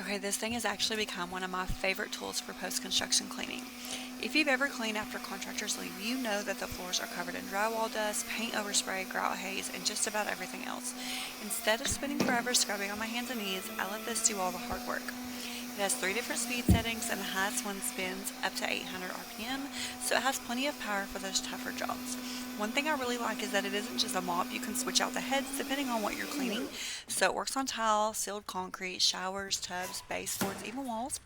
Okay, this thing has actually become one of my favorite tools for post-construction cleaning. If you've ever cleaned after contractors leave, you know that the floors are covered in drywall dust, paint overspray, grout haze, and just about everything else. Instead of spending forever scrubbing on my hands and knees, I let this do all the hard work. It has three different speed settings and the highest one spins up to 800 RPM, so it has plenty of power for those tougher jobs. One thing I really like is that it isn't just a mop, you can switch out the heads depending on what you're cleaning. So it works on tile, sealed concrete, showers, tubs, baseboards, even walls.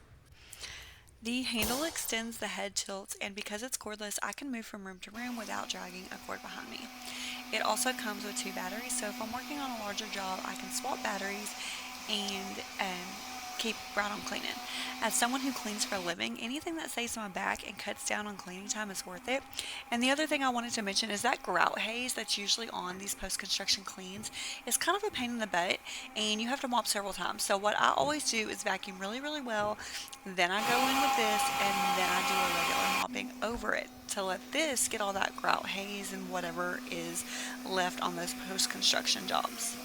The handle extends, the head tilts, and because it's cordless, I can move from room to room without dragging a cord behind me. It also comes with two batteries, so if I'm working on a larger job, I can swap batteries and keep right on cleaning. As someone who cleans for a living, anything that saves my back and cuts down on cleaning time is worth it. And the other thing I wanted to mention is that grout haze that's usually on these post-construction cleans is kind of a pain in the butt, and you have to mop several times. So what I always do is vacuum really, really well, then I go in with this, and then I do a regular mopping over it to let this get all that grout haze and whatever is left on those post-construction jobs.